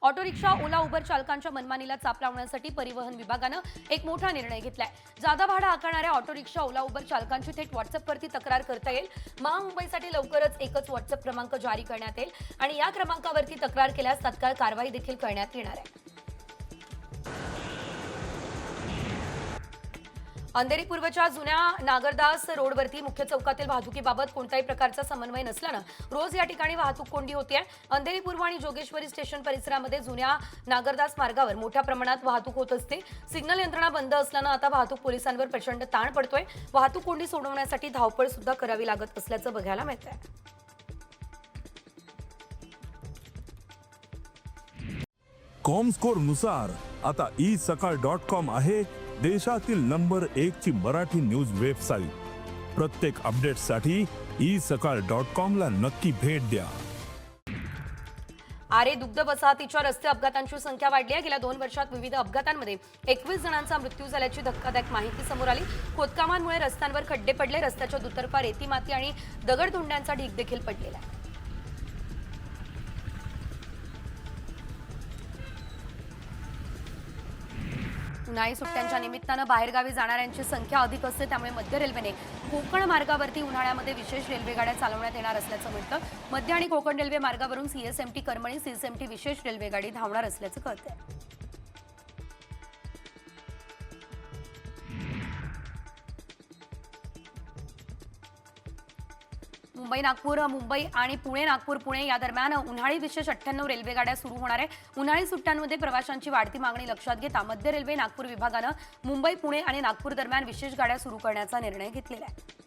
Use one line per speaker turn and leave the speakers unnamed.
Auto rickshaw, ओला, Uber चालकांच्या मनमानीला चाप लावण्यासाठी परिवहन विभागानं एक मोठा निर्णय घेतलाय। जादा भाडं आकारणाऱ्या ऑटो रिक्षा, ओला, उबर चालकांची थेट व्हॉट्सअपवरती तक्रार करता येईल। महामुंबईसाठी लवकरच एकच व्हॉट्सअप क्रमांक जारी करण्यात येईल आणि या क्रमांकावरती तक्रार केल्यास तत्काळ कारवाई देखील करण्यात येणार आहे। अंधेरी पूर्वच्या जुन्या नागरदास रोडवरती मुख्य चौकातील वाहतुकीबाबत कोणत्याही प्रकारचा समन्वय नसल्यानं रोज या ठिकाणी वाहतूक कोंडी होते। अंधेरी पूर्व आणि जोगेश्वरी स्टेशन परिसरामध्ये जुन्या नागरदास मार्गावर मोठ्या प्रमाणात वाहतूक होत असते। सिग्नल यंत्रणा बंद असल्यानं आता वाहतूक पोलिसांवर प्रचंड ताण पडतोय। वाहतूक कोंडी सोडवण्यासाठी धावपळ सुद्धा करावी लागत असल्याचं बघायला मिळतंय।
कॉमस्कोर नुसार आता isakal.com आहे देशातील नंबर 1 ची मराठी न्यूज वेबसाईट। प्रत्येक अपडेटसाठी isakal.com ला नक्की भेट द्या।
आरे दुग्ध वसाहतीच्या रस्ते अपघातांची संख्या वाढली आहे। गेल्या 2 वर्षात विविध अपघातांमध्ये 21 जणांचा मृत्यू झाल्याची धक्कादायक माहिती समोर आली। खोदकामांमुळे रस्त्यांवर खड्डे पडले, रस्त्याच्या दुतर्फा रेती, माती आणि दगडधोंड्यांचा ढीग देखील पडलेला आहे। उन्हाळी सुट्ट्यांच्या निमित्तानं बाहेरगावी जाणाऱ्यांची संख्या अधिक असते, त्यामुळे मध्य रेल्वेने कोकण मार्गावरती उन्हाळ्यामध्ये विशेष रेल्वेगाड्या चालवण्यात येणार असल्याचं म्हणतं। मध्य आणि कोकण रेल्वे मार्गावरून सीएसएमटी करमणी, सीएसएमटी विशेष रेल्वेगाडी धावणार असल्याचं कळतंय। मुंबई नागपूर, मुंबई आणि पुणे, नागपूर पुणे या दरम्यान उन्हाळी विशेष 98 रेल्वेगाड्या सुरू होणार आहे। उन्हाळी सुट्ट्यांमध्ये प्रवाशांची वाढती मागणी लक्षात घेता मध्य रेल्वे नागपूर विभागानं मुंबई, पुणे आणि नागपूर दरम्यान विशेष गाड्या सुरू करण्याचा निर्णय घेतलेला आहे।